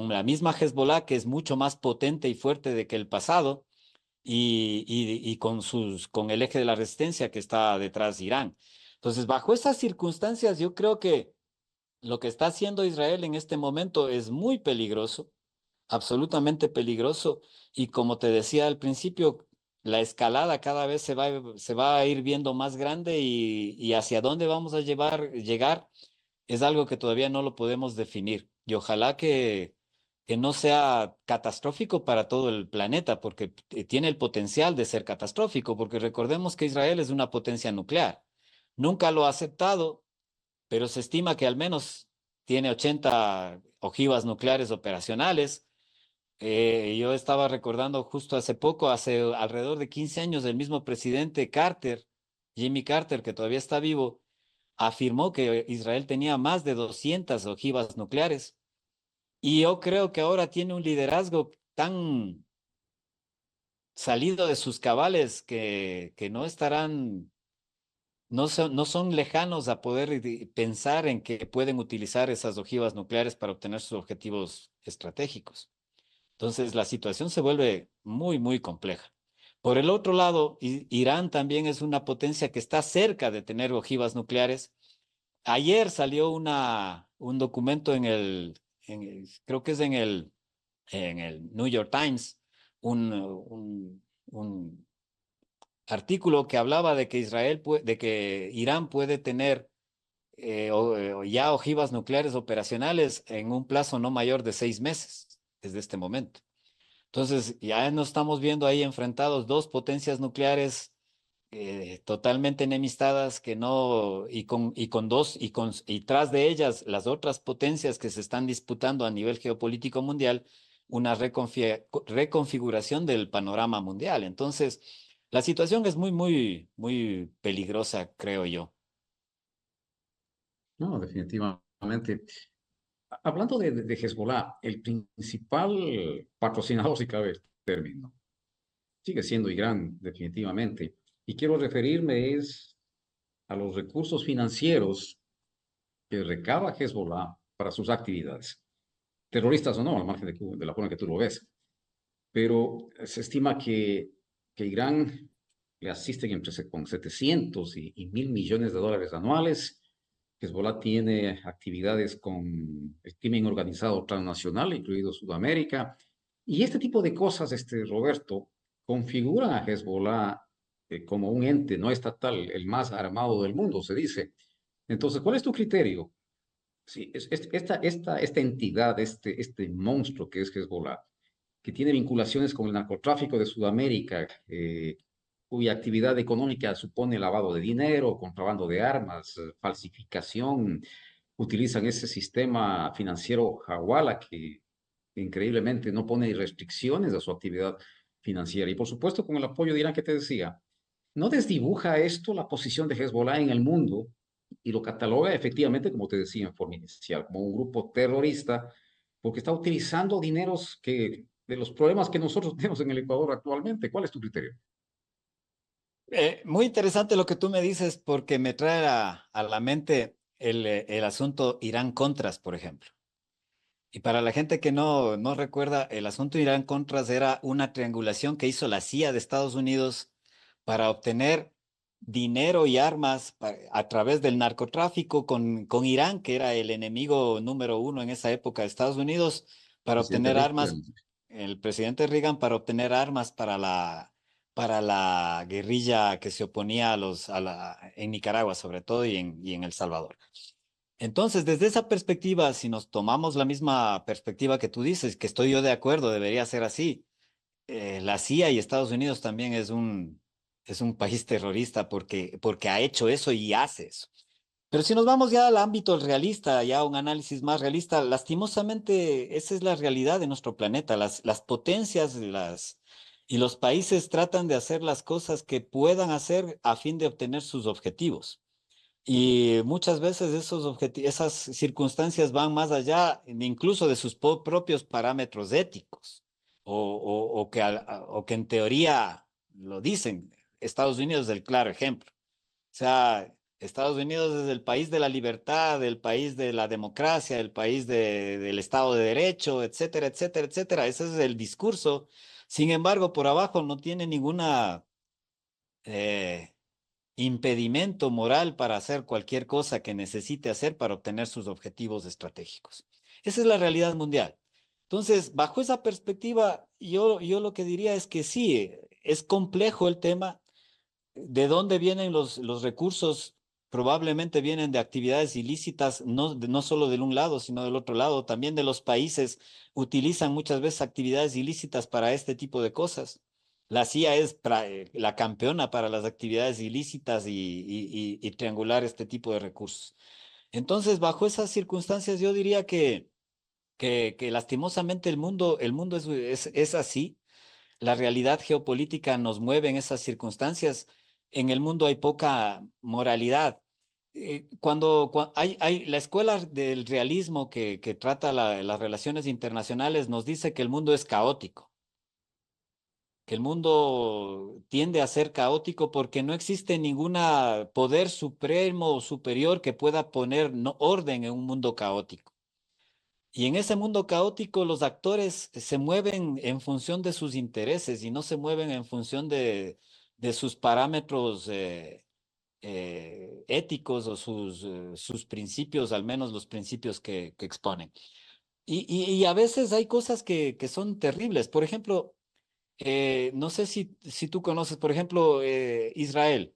C: la misma Hezbollah, que es mucho más potente y fuerte de que el pasado, y con el eje de la resistencia que está detrás de Irán? Entonces, bajo esas circunstancias, yo creo que lo que está haciendo Israel en este momento es muy peligroso, absolutamente peligroso, y como te decía al principio, la escalada cada vez se va a ir viendo más grande y hacia dónde vamos a llegar es algo que todavía no lo podemos definir. Y ojalá que no sea catastrófico para todo el planeta, porque tiene el potencial de ser catastrófico, porque recordemos que Israel es una potencia nuclear. Nunca lo ha aceptado, pero se estima que al menos tiene 80 ojivas nucleares operacionales. Yo estaba recordando justo hace poco, hace alrededor de 15 años, el mismo presidente Carter, Jimmy Carter, que todavía está vivo, afirmó que Israel tenía más de 200 ojivas nucleares. Y yo creo que ahora tiene un liderazgo tan salido de sus cabales que no estarán, no son lejanos a poder pensar en que pueden utilizar esas ojivas nucleares para obtener sus objetivos estratégicos. Entonces, la situación se vuelve muy, muy compleja. Por el otro lado, Irán también es una potencia que está cerca de tener ojivas nucleares. Ayer salió un documento creo que es en el New York Times, un artículo que hablaba de que de que Irán puede tener o ya ojivas nucleares operacionales en un plazo no mayor de 6 meses desde este momento. Entonces, ya nos estamos viendo ahí enfrentados dos potencias nucleares totalmente enemistadas que no, y con dos, y tras de ellas las otras potencias que se están disputando a nivel geopolítico mundial, una reconfiguración del panorama mundial. Entonces, la situación es muy, muy, muy peligrosa, creo yo.
A: No, definitivamente. Hablando de Hezbollah, el principal patrocinador, si cabe el término, sigue siendo Irán, definitivamente. Y quiero referirme es a los recursos financieros que recaba Hezbollah para sus actividades, terroristas o no, al margen de la forma en que tú lo ves. Pero se estima que Irán le asisten con 700 y 1.000 millones de dólares anuales. Hezbollah tiene actividades con el crimen organizado transnacional, incluido Sudamérica. Y este tipo de cosas, Roberto, configuran a Hezbollah como un ente no estatal, el más armado del mundo, se dice. Entonces, ¿cuál es tu criterio? Sí, esta entidad, este monstruo que es Hezbollah, que tiene vinculaciones con el narcotráfico de Sudamérica, cuya actividad económica supone lavado de dinero, contrabando de armas, falsificación, utilizan ese sistema financiero Hawala que increíblemente no pone restricciones a su actividad financiera. Y por supuesto, con el apoyo de Irán que te decía, ¿no desdibuja esto la posición de Hezbollah en el mundo y lo cataloga efectivamente, como te decía en forma inicial, como un grupo terrorista, porque está utilizando dineros de los problemas que nosotros tenemos en el Ecuador actualmente? ¿Cuál es tu criterio?
C: Muy interesante lo que tú me dices porque me trae a la mente el asunto Irán-Contras, por ejemplo. Y para la gente que no recuerda, el asunto Irán-Contras era una triangulación que hizo la CIA de Estados Unidos para obtener dinero y armas a través del narcotráfico con Irán, que era el enemigo número uno en esa época de Estados Unidos, para
A: Presidente
C: obtener armas,
A: Reagan.
C: el presidente Reagan para obtener armas para la guerrilla que se oponía en Nicaragua, sobre todo, y en El Salvador. Entonces, desde esa perspectiva, si nos tomamos la misma perspectiva que tú dices, que estoy yo de acuerdo, debería ser así, la CIA y Estados Unidos también es un país terrorista porque ha hecho eso y hace eso. Pero si nos vamos ya al ámbito realista, ya un análisis más realista, lastimosamente esa es la realidad de nuestro planeta. Las potencias y los países tratan de hacer las cosas que puedan hacer a fin de obtener sus objetivos. Y muchas veces esas circunstancias van más allá incluso de sus propios parámetros éticos, o que en teoría lo dicen. Estados Unidos es el claro ejemplo. O sea, Estados Unidos es el país de la libertad, el país de la democracia, el país del Estado de Derecho, etcétera, etcétera, etcétera. Ese es el discurso. Sin embargo, por abajo no tiene ninguna eh, impedimento moral para hacer cualquier cosa que necesite hacer para obtener sus objetivos estratégicos. Esa es la realidad mundial. Entonces, bajo esa perspectiva, yo lo que diría es que sí, es complejo el tema. ¿De dónde vienen los recursos? Probablemente vienen de actividades ilícitas, no solo del un lado, sino del otro lado. También de los países utilizan muchas veces actividades ilícitas para este tipo de cosas. La CIA es la campeona para las actividades ilícitas y triangular este tipo de recursos. Entonces, bajo esas circunstancias, yo diría que lastimosamente el mundo es así. La realidad geopolítica nos mueve en esas circunstancias. En el mundo hay poca moralidad. Hay la escuela del realismo que trata las relaciones internacionales nos dice que el mundo es caótico, que el mundo tiende a ser caótico porque no existe ningún poder supremo o superior que pueda poner orden en un mundo caótico. Y en ese mundo caótico los actores se mueven en función de sus intereses y no se mueven en función de sus parámetros éticos o sus principios, al menos los principios que exponen. Y a veces hay cosas que son terribles. Por ejemplo, no sé si tú conoces, por ejemplo, Israel.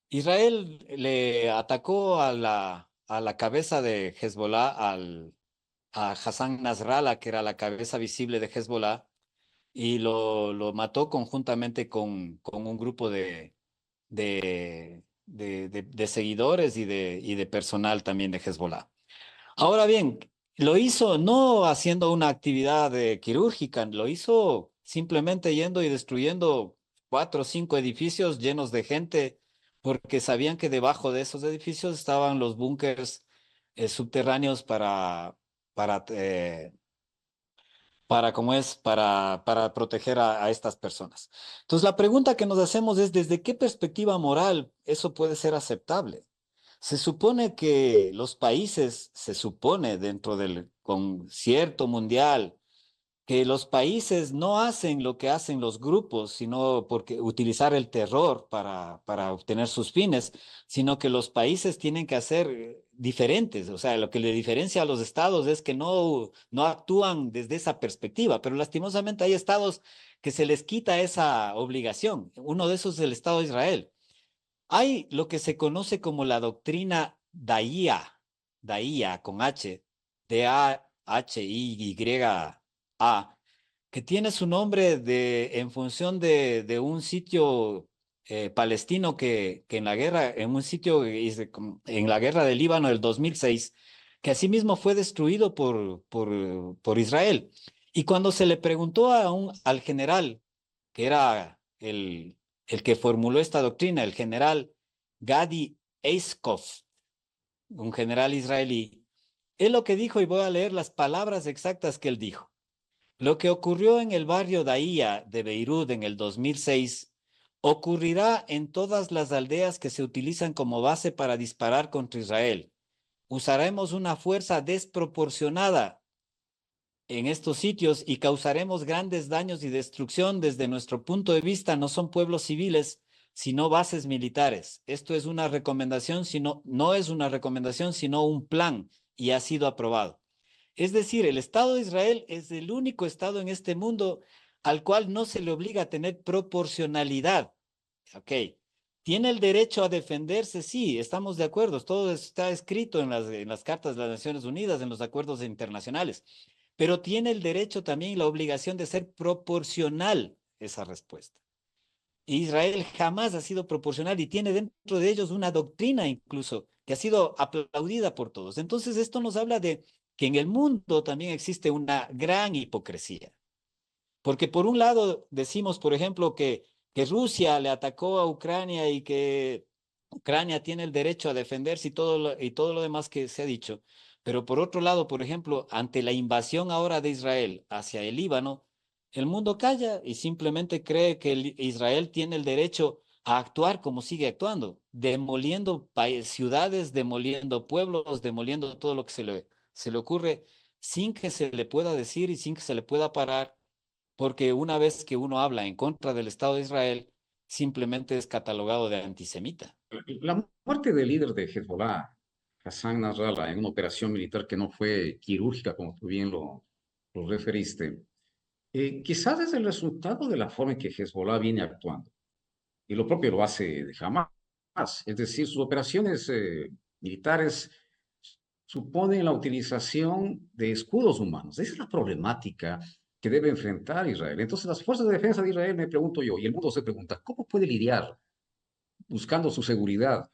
C: Israel le atacó a la cabeza de Hezbollah, a Hassan Nasrallah, que era la cabeza visible de Hezbollah, y lo mató conjuntamente con un grupo de seguidores y de personal también de Hezbollah. Ahora bien, lo hizo no haciendo una actividad quirúrgica, lo hizo simplemente yendo y destruyendo 4 o 5 edificios llenos de gente, porque sabían que debajo de esos edificios estaban los búnkers subterráneos para, eh, para proteger a estas personas. Entonces, la pregunta que nos hacemos es, ¿desde qué perspectiva moral eso puede ser aceptable? Se supone que los países, se supone dentro del concierto mundial, que los países no hacen lo que hacen los grupos, sino porque utilizar el terror para obtener sus fines, sino que los países tienen que hacer diferentes. O sea, lo que le diferencia a los estados es que no actúan desde esa perspectiva, pero lastimosamente hay estados que se les quita esa obligación. Uno de esos es el Estado de Israel. Hay lo que se conoce como la doctrina Daía, Daía con H, D-A-H-I-Y-A, que tiene su nombre en función de un sitio palestino que en la guerra, en un sitio en la guerra del Líbano del 2006, que asimismo fue destruido por Israel. Y cuando se le preguntó al general, que era el que formuló esta doctrina, el general Gadi Eiskov, un general israelí, él lo que dijo, y voy a leer las palabras exactas que él dijo. Lo que ocurrió en el barrio Daía de Beirut en el 2006 ocurrirá en todas las aldeas que se utilizan como base para disparar contra Israel. Usaremos una fuerza desproporcionada en estos sitios y causaremos grandes daños y destrucción. Desde nuestro punto de vista, no son pueblos civiles, sino bases militares. Esto es una recomendación, no es una recomendación, sino un plan, y ha sido aprobado. Es decir, el Estado de Israel es el único Estado en este mundo al cual no se le obliga a tener proporcionalidad. Ok. ¿Tiene el derecho a defenderse? Sí, estamos de acuerdo. Todo está escrito en las cartas de las Naciones Unidas, en los acuerdos internacionales. Pero tiene el derecho también y la obligación de ser proporcional esa respuesta. Israel jamás ha sido proporcional y tiene dentro de ellos una doctrina incluso que ha sido aplaudida por todos. Entonces, esto nos habla de que en el mundo también existe una gran hipocresía. Porque por un lado decimos, por ejemplo, que Rusia le atacó a Ucrania y que Ucrania tiene el derecho a defenderse y todo lo demás que se ha dicho. Pero por otro lado, por ejemplo, ante la invasión ahora de Israel hacia el Líbano, el mundo calla y simplemente cree que Israel tiene el derecho a actuar como sigue actuando, demoliendo ciudades, demoliendo pueblos, demoliendo todo lo que se le ocurre sin que se le pueda decir y sin que se le pueda parar, porque una vez que uno habla en contra del Estado de Israel, simplemente es catalogado de antisemita.
A: La muerte del líder de Hezbollah, Hassan Nasrallah, en una operación militar que no fue quirúrgica, como tú bien lo referiste, quizás es el resultado de la forma en que Hezbollah viene actuando. Y lo propio lo hace de Hamas. Es decir, sus operaciones militares suponen la utilización de escudos humanos. Esa es la problemática que debe enfrentar Israel. Entonces, las fuerzas de defensa de Israel, me pregunto yo, y el mundo se pregunta, ¿cómo puede lidiar buscando su seguridad?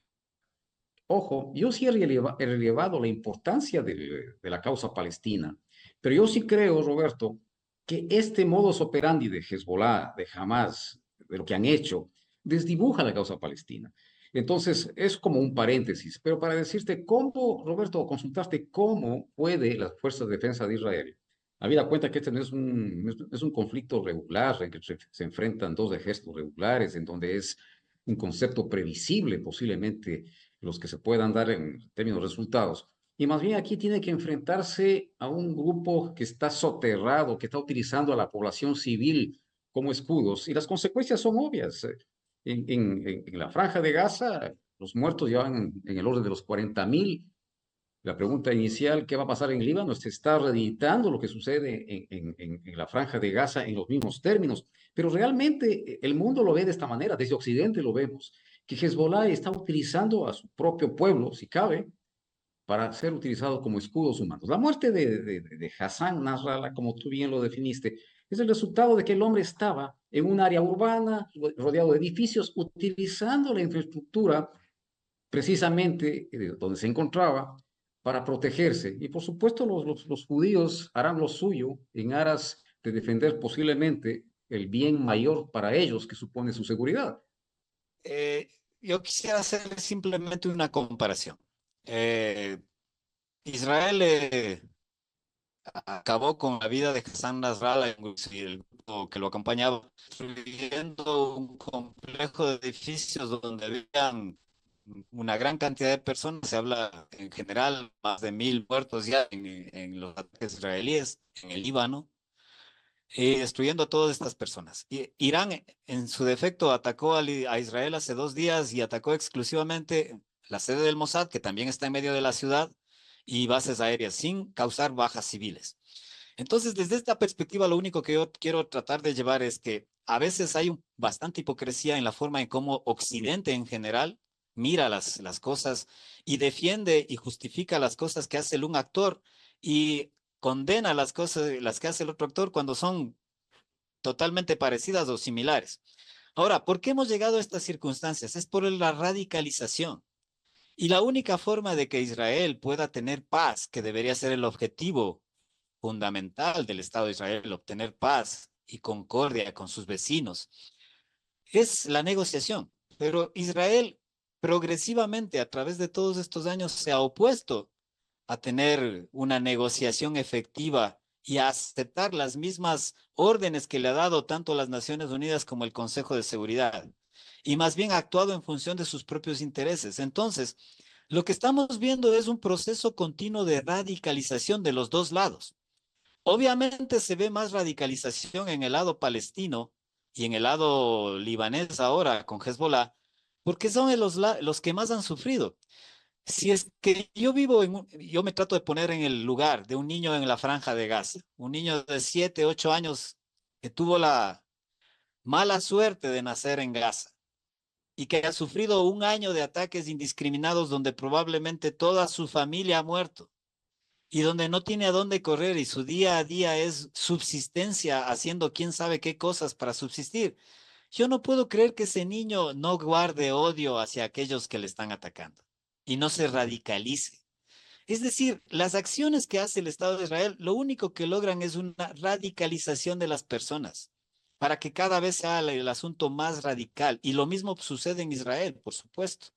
A: Ojo, yo sí he relevado la importancia de la causa palestina, pero yo sí creo, Roberto, que este modus operandi de Hezbollah, de Hamas, de lo que han hecho, desdibuja la causa palestina. Entonces, es como un paréntesis, pero para decirte cómo, Roberto, consultaste cómo puede las fuerzas de defensa de Israel, habida cuenta que este no es un conflicto regular en que se enfrentan dos ejércitos regulares, en donde es un concepto previsible posiblemente los que se puedan dar en términos de resultados. Y más bien aquí tiene que enfrentarse a un grupo que está soterrado, que está utilizando a la población civil como escudos. Y las consecuencias son obvias. En la franja de Gaza, los muertos ya van en el orden de los 40.000. La pregunta inicial, ¿qué va a pasar en Líbano? Se está reeditando lo que sucede en la franja de Gaza en los mismos términos, pero realmente el mundo lo ve de esta manera, desde Occidente lo vemos, que Hezbollah está utilizando a su propio pueblo, si cabe, para ser utilizado como escudos humanos. La muerte de Hassan Nasrallah, como tú bien lo definiste, es el resultado de que el hombre estaba en un área urbana, rodeado de edificios, utilizando la infraestructura precisamente donde se encontraba para protegerse. Y por supuesto los judíos harán lo suyo en aras de defender posiblemente el bien mayor para ellos que supone su seguridad.
C: Yo quisiera hacer simplemente una comparación. Eh, Israel acabó con la vida de Hassan Nasrallah y el grupo que lo acompañaba, construyendo un complejo de edificios donde habían una gran cantidad de personas. Se habla en general más de 1.000 muertos ya en los ataques israelíes en el Líbano. destruyendo a todas estas personas. Irán, en su defecto, atacó a Israel hace 2 días y atacó exclusivamente la sede del Mossad, que también está en medio de la ciudad, y bases aéreas, sin causar bajas civiles. Entonces, desde esta perspectiva, lo único que yo quiero tratar de llevar es que a veces hay bastante hipocresía en la forma en cómo Occidente en general mira las cosas y defiende y justifica las cosas que hace un actor y condena las cosas, las que hace el otro actor cuando son totalmente parecidas o similares. Ahora, ¿por qué hemos llegado a estas circunstancias? Es por la radicalización. Y la única forma de que Israel pueda tener paz, que debería ser el objetivo fundamental del Estado de Israel, obtener paz y concordia con sus vecinos, es la negociación. Pero Israel progresivamente a través de todos estos años se ha opuesto a tener una negociación efectiva y a aceptar las mismas órdenes que le ha dado tanto las Naciones Unidas como el Consejo de Seguridad. Y más bien ha actuado en función de sus propios intereses. Entonces, lo que estamos viendo es un proceso continuo de radicalización de los dos lados. Obviamente se ve más radicalización en el lado palestino y en el lado libanés ahora con Hezbollah, porque son los que más han sufrido. Si es que yo me trato de poner en el lugar de un niño en la franja de Gaza, un niño de 7, 8 años que tuvo la mala suerte de nacer en Gaza y que ha sufrido un año de ataques indiscriminados donde probablemente toda su familia ha muerto y donde no tiene a dónde correr y su día a día es subsistencia haciendo quién sabe qué cosas para subsistir. Yo no puedo creer que ese niño no guarde odio hacia aquellos que le están atacando y no se radicalice. Es decir, las acciones que hace el Estado de Israel, lo único que logran es una radicalización de las personas para que cada vez sea el asunto más radical. Y lo mismo sucede en Israel, por supuesto.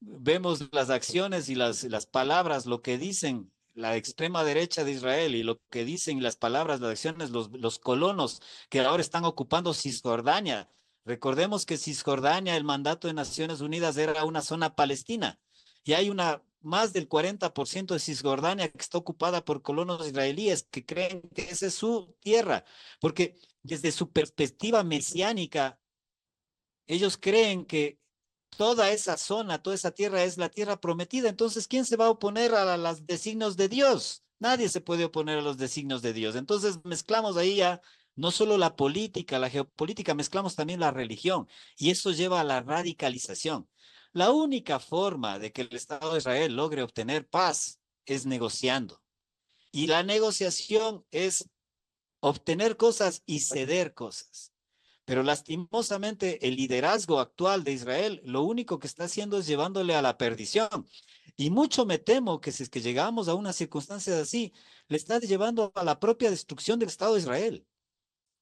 C: Vemos las acciones y las palabras, lo que dicen la extrema derecha de Israel y lo que dicen las palabras, las acciones, los colonos que ahora están ocupando Cisjordania. Recordemos que Cisjordania, el mandato de Naciones Unidas era una zona palestina y hay más del 40% de Cisjordania que está ocupada por colonos israelíes que creen que esa es su tierra, porque desde su perspectiva mesiánica, ellos creen que toda esa zona, toda esa tierra es la tierra prometida. Entonces, ¿quién se va a oponer a los designios de Dios? Nadie se puede oponer a los designios de Dios. Entonces, mezclamos ahí ya no solo la política, la geopolítica, mezclamos también la religión y eso lleva a la radicalización. La única forma de que el Estado de Israel logre obtener paz es negociando. Y la negociación es obtener cosas y ceder cosas. Pero lastimosamente el liderazgo actual de Israel lo único que está haciendo es llevándole a la perdición. Y mucho me temo que si es que llegamos a una circunstancia así, le está llevando a la propia destrucción del Estado de Israel.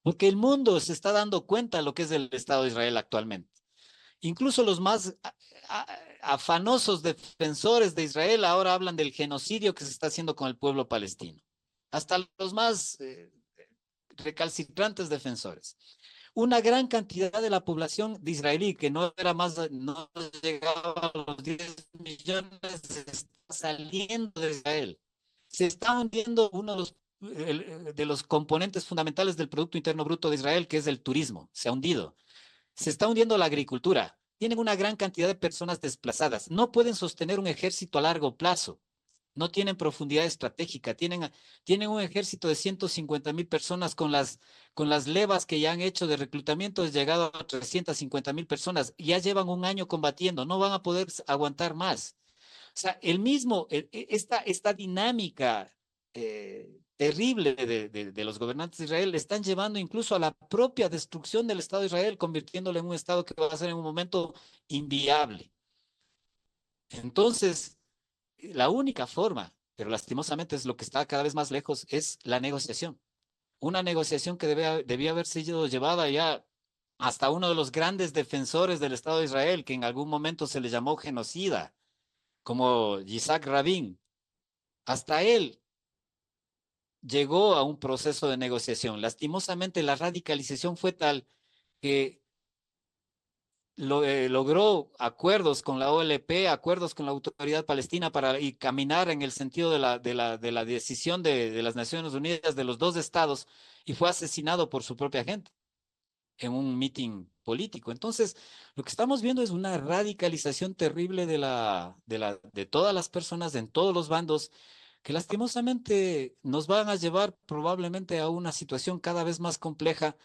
C: Porque el mundo se está dando cuenta de lo que es el Estado de Israel actualmente. Incluso los más afanosos defensores de Israel ahora hablan del genocidio que se está haciendo con el pueblo palestino. Hasta los más recalcitrantes defensores. Una gran cantidad de la población de israelí, que no llegaba a los 10 millones, está saliendo de Israel. Se está hundiendo uno de los componentes fundamentales del Producto Interno Bruto de Israel, que es el turismo. Se ha hundido. Se está hundiendo la agricultura. Tienen una gran cantidad de personas desplazadas. No pueden sostener un ejército a largo plazo. No tienen profundidad estratégica, tienen un ejército de 150,000 personas con las levas que ya han hecho de reclutamiento, es llegado a 350,000 personas, ya llevan un año combatiendo, no van a poder aguantar más. O sea, esta dinámica terrible de los gobernantes de Israel le están llevando incluso a la propia destrucción del Estado de Israel, convirtiéndolo en un Estado que va a ser en un momento inviable. Entonces, la única forma, pero lastimosamente es lo que está cada vez más lejos, es la negociación. Una negociación que debía haber sido llevada ya hasta uno de los grandes defensores del Estado de Israel, que en algún momento se le llamó genocida, como Yitzhak Rabin. Hasta él llegó a un proceso de negociación. Lastimosamente la radicalización fue tal que logró acuerdos con la OLP, acuerdos con la Autoridad Palestina y caminar en el sentido de la decisión de las Naciones Unidas de los dos estados y fue asesinado por su propia gente en un mitin político. Entonces, lo que estamos viendo es una radicalización terrible de todas las personas en todos los bandos que lastimosamente nos van a llevar probablemente a una situación cada vez más compleja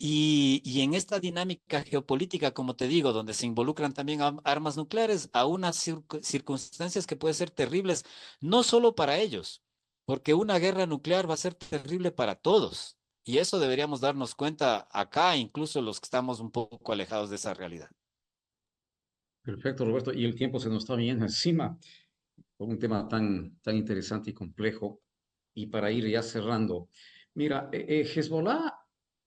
C: y en esta dinámica geopolítica, como te digo, donde se involucran también armas nucleares, a unas circunstancias que pueden ser terribles, no solo para ellos, porque una guerra nuclear va a ser terrible para todos. Y eso deberíamos darnos cuenta acá, incluso los que estamos un poco alejados de esa realidad.
A: Perfecto, Roberto. Y el tiempo se nos está viniendo encima por un tema tan interesante y complejo. Y para ir ya cerrando, mira, Hezbollah,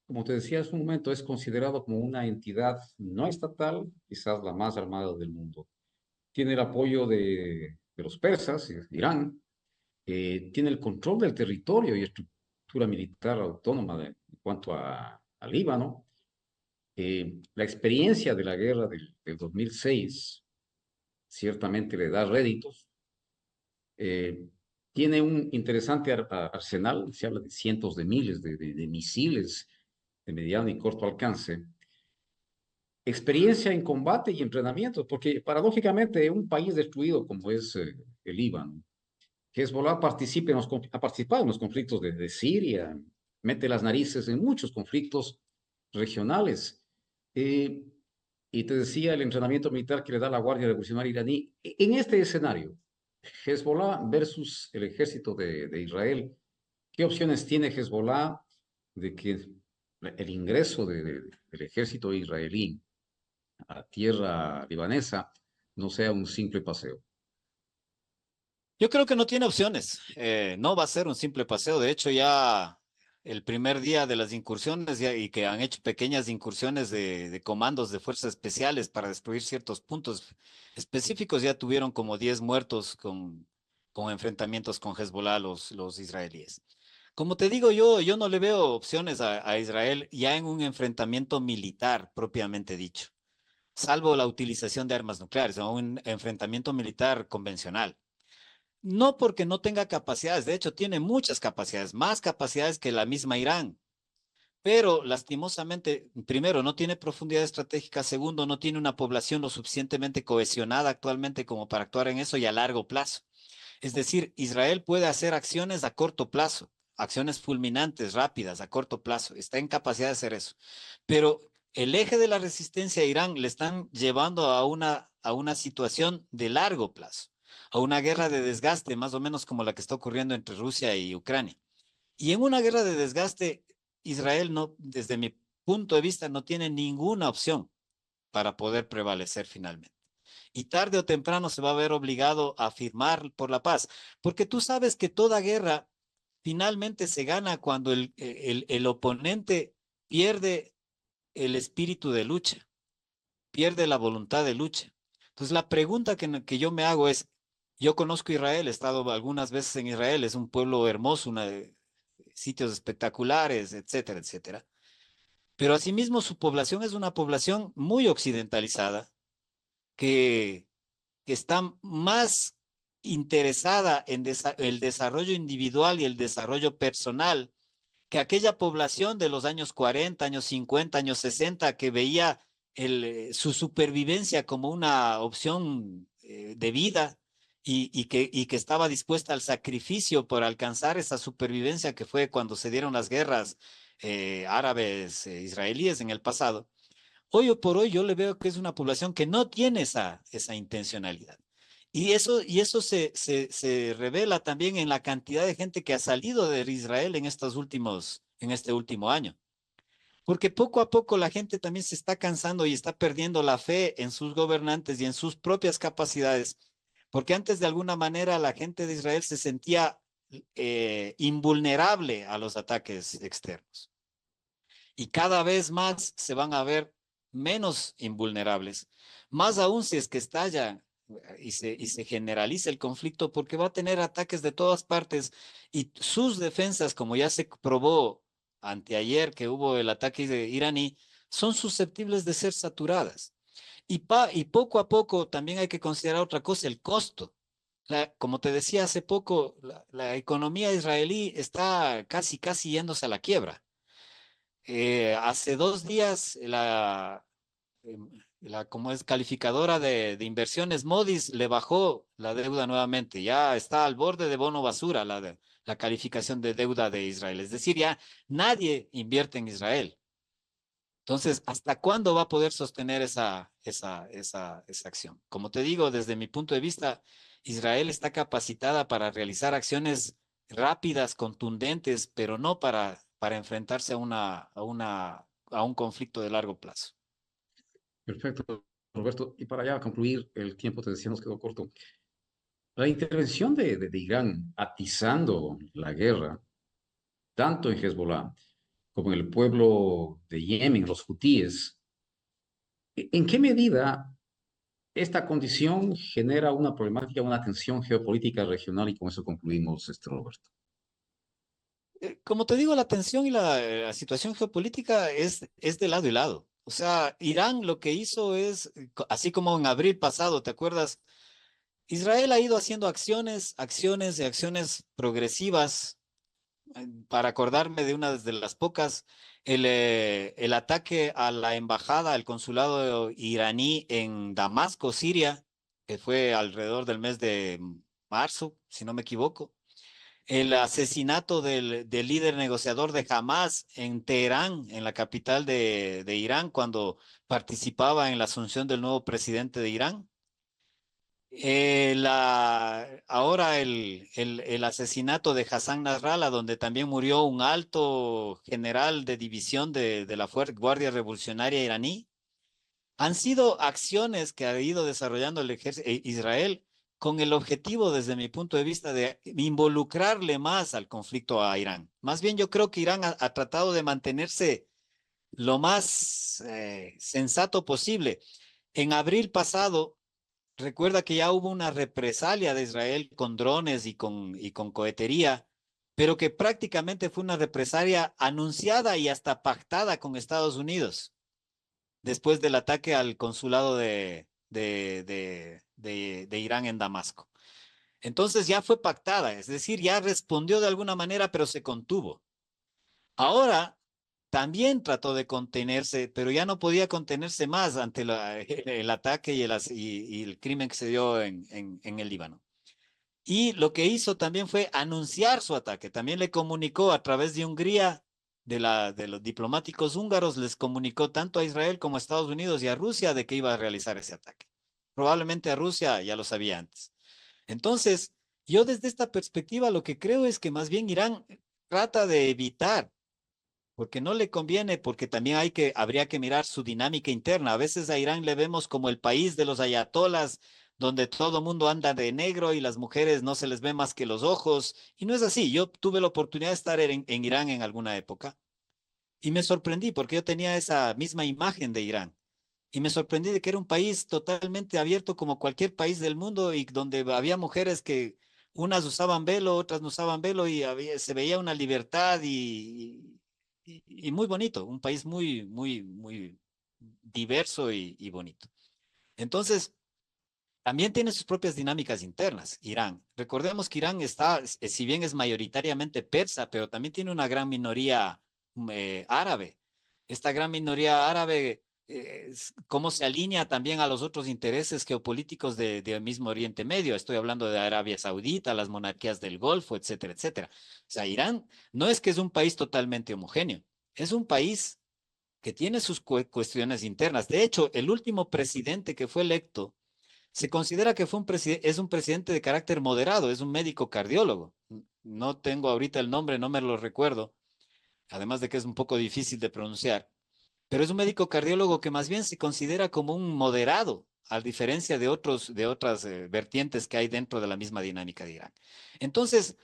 A: como te decía hace un momento, es considerado como una entidad no estatal, quizás la más armada del mundo. Tiene el apoyo de los persas, Irán, tiene el control del territorio y estructura militar autónoma en cuanto a Líbano. La experiencia de la guerra del 2006 ciertamente le da réditos. Eh, Tiene un interesante arsenal, se habla de cientos de miles de misiles de mediano y corto alcance. Experiencia en combate y entrenamiento, porque paradójicamente un país destruido como es el Líbano, Hezbollah ha participado en los conflictos de Siria, mete las narices en muchos conflictos regionales. Eh, y te decía el entrenamiento militar que le da la Guardia Revolucionaria iraní. En este escenario, Hezbollah versus el ejército de Israel, ¿qué opciones tiene Hezbollah de que el ingreso del ejército israelí a tierra libanesa no sea un simple paseo?
C: Yo creo que no tiene opciones. No va a ser un simple paseo. De hecho, ya el primer día de las incursiones y que han hecho pequeñas incursiones de comandos de fuerzas especiales para destruir ciertos puntos específicos, ya tuvieron como 10 muertos con enfrentamientos con Hezbollah los israelíes. Como te digo, yo no le veo opciones a Israel ya en un enfrentamiento militar propiamente dicho, salvo la utilización de armas nucleares o un enfrentamiento militar convencional. No porque no tenga capacidades, de hecho tiene muchas capacidades, más capacidades que la misma Irán, pero lastimosamente, primero, no tiene profundidad estratégica, segundo, no tiene una población lo suficientemente cohesionada actualmente como para actuar en eso y a largo plazo. Es decir, Israel puede hacer acciones a corto plazo, acciones fulminantes, rápidas, a corto plazo, está en capacidad de hacer eso, pero el eje de la resistencia a Irán le están llevando a una situación de largo plazo, a una guerra de desgaste, más o menos como la que está ocurriendo entre Rusia y Ucrania. Y en una guerra de desgaste, Israel no, desde mi punto de vista, no tiene ninguna opción para poder prevalecer finalmente. Y tarde o temprano se va a ver obligado a firmar por la paz, porque tú sabes que toda guerra finalmente se gana cuando el oponente pierde el espíritu de lucha, pierde la voluntad de lucha. Entonces, la pregunta que yo me hago es, yo conozco Israel, he estado algunas veces en Israel, es un pueblo hermoso, sitios espectaculares, etcétera, etcétera. Pero asimismo su población es una población muy occidentalizada, que, que está más interesada en el desarrollo individual y el desarrollo personal que aquella población de los años 40, años 50, años 60, que veía su supervivencia como una opción de vida y que estaba dispuesta al sacrificio por alcanzar esa supervivencia que fue cuando se dieron las guerras árabes israelíes en el pasado. Hoy por hoy yo le veo que es una población que no tiene esa intencionalidad. Y eso se revela también en la cantidad de gente que ha salido de Israel en este último año. Porque poco a poco la gente también se está cansando y está perdiendo la fe en sus gobernantes y en sus propias capacidades. Porque antes de alguna manera la gente de Israel se sentía invulnerable a los ataques externos. Y cada vez más se van a ver menos invulnerables. Más aún si es que estalla y se generaliza el conflicto porque va a tener ataques de todas partes y sus defensas, como ya se probó anteayer que hubo el ataque iraní, son susceptibles de ser saturadas. Y poco a poco también hay que considerar otra cosa, el costo. Como te decía hace poco, la economía israelí está casi yéndose a la quiebra. Hace 2 días como es calificadora de inversiones, Moody's le bajó la deuda nuevamente. Ya está al borde de bono basura la calificación de deuda de Israel. Es decir, ya nadie invierte en Israel. Entonces, ¿hasta cuándo va a poder sostener esa acción? Como te digo, desde mi punto de vista, Israel está capacitada para realizar acciones rápidas, contundentes, pero no para enfrentarse a un conflicto de largo plazo.
A: Perfecto, Roberto. Y para ya concluir, el tiempo te decía nos quedó corto. La intervención de Irán atizando la guerra, tanto en Hezbollah como en el pueblo de Yemen, los hutíes, ¿en qué medida esta condición genera una problemática, una tensión geopolítica regional? Y con eso concluimos, Roberto.
C: Como te digo, la tensión y la situación geopolítica es de lado y lado. O sea, Irán lo que hizo es, así como en abril pasado, ¿te acuerdas? Israel ha ido haciendo acciones y acciones progresivas. Para acordarme de una de las pocas, el ataque a la embajada, al consulado iraní en Damasco, Siria, que fue alrededor del mes de marzo, si no me equivoco. El asesinato del líder negociador de Hamas en Teherán, en la capital de Irán, cuando participaba en la asunción del nuevo presidente de Irán. Ahora el asesinato de Hassan Nasrallah, donde también murió un alto general de división de la Guardia Revolucionaria iraní, han sido acciones que ha ido desarrollando el ejército Israel con el objetivo, desde mi punto de vista, de involucrarle más al conflicto a Irán. Más bien yo creo que Irán ha tratado de mantenerse lo más sensato posible. En abril pasado, recuerda que ya hubo una represalia de Israel con drones y con cohetería, pero que prácticamente fue una represalia anunciada y hasta pactada con Estados Unidos después del ataque al consulado de Irán en Damasco. Entonces ya fue pactada, es decir, ya respondió de alguna manera, pero se contuvo. Ahora también trató de contenerse, pero ya no podía contenerse más ante el ataque y el crimen que se dio en el Líbano. Y lo que hizo también fue anunciar su ataque. También le comunicó a través de Hungría, de los diplomáticos húngaros, les comunicó tanto a Israel como a Estados Unidos y a Rusia de que iba a realizar ese ataque. Probablemente a Rusia ya lo sabía antes. Entonces, yo desde esta perspectiva lo que creo es que más bien Irán trata de evitar porque no le conviene, porque también habría que mirar su dinámica interna. A veces a Irán le vemos como el país de los ayatolas, donde todo mundo anda de negro y las mujeres no se les ve más que los ojos. Y no es así. Yo tuve la oportunidad de estar en Irán en alguna época y me sorprendí porque yo tenía esa misma imagen de Irán. Y me sorprendí de que era un país totalmente abierto como cualquier país del mundo y donde había mujeres que unas usaban velo, otras no usaban velo y se veía una libertad y muy bonito, un país muy diverso y bonito. Entonces, también tiene sus propias dinámicas internas, Irán. Recordemos que Irán está, si bien es mayoritariamente persa, pero también tiene una gran minoría árabe. Esta gran minoría árabe, cómo se alinea también a los otros intereses geopolíticos del mismo Oriente Medio. Estoy hablando de Arabia Saudita, las monarquías del Golfo, etcétera, etcétera. O sea, Irán no es que es un país totalmente homogéneo, es un país que tiene sus cuestiones internas. De hecho, el último presidente que fue electo se considera que es un presidente de carácter moderado, es un médico cardiólogo. No tengo ahorita el nombre, no me lo recuerdo, además de que es un poco difícil de pronunciar, pero es un médico cardiólogo que más bien se considera como un moderado, a diferencia de otras vertientes que hay dentro de la misma dinámica de Irán. Entonces,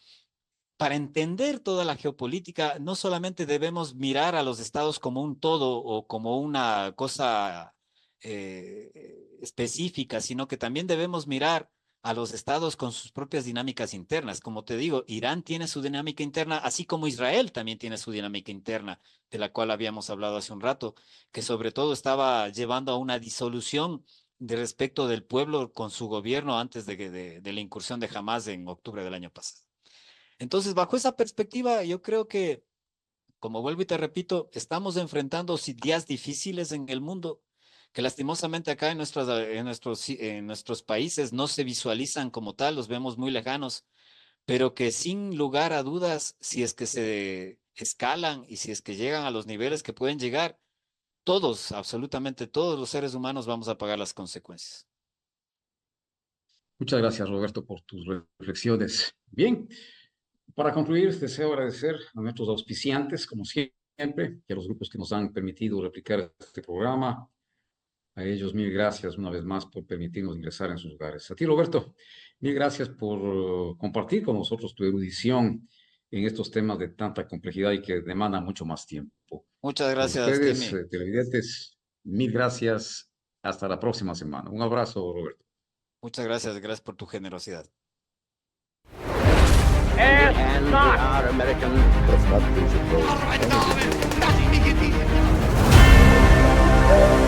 C: para entender toda la geopolítica, no solamente debemos mirar a los estados como un todo o como una cosa específica, sino que también debemos mirar a los estados con sus propias dinámicas internas. Como te digo, Irán tiene su dinámica interna, así como Israel también tiene su dinámica interna, de la cual habíamos hablado hace un rato, que sobre todo estaba llevando a una disolución de respecto del pueblo con su gobierno antes de la incursión de Hamas en octubre del año pasado. Entonces, bajo esa perspectiva, yo creo que, como vuelvo y te repito, estamos enfrentando días difíciles en el mundo que lastimosamente acá en nuestros países no se visualizan como tal, los vemos muy lejanos, pero que sin lugar a dudas, si es que se escalan y si es que llegan a los niveles que pueden llegar, todos, absolutamente todos los seres humanos vamos a pagar las consecuencias.
A: Muchas gracias, Roberto, por tus reflexiones. Bien, para concluir, deseo agradecer a nuestros auspiciantes, como siempre, y a los grupos que nos han permitido replicar este programa. A ellos mil gracias una vez más por permitirnos ingresar en sus hogares. A ti, Roberto, mil gracias por compartir con nosotros tu erudición en estos temas de tanta complejidad y que demandan mucho más tiempo.
C: Muchas
A: A
C: gracias,
A: ustedes,
C: Timmy.
A: televidentes, mil gracias. Hasta la próxima semana. Un abrazo, Roberto.
C: Muchas gracias, gracias por tu generosidad.
B: And we are American.
D: Das Land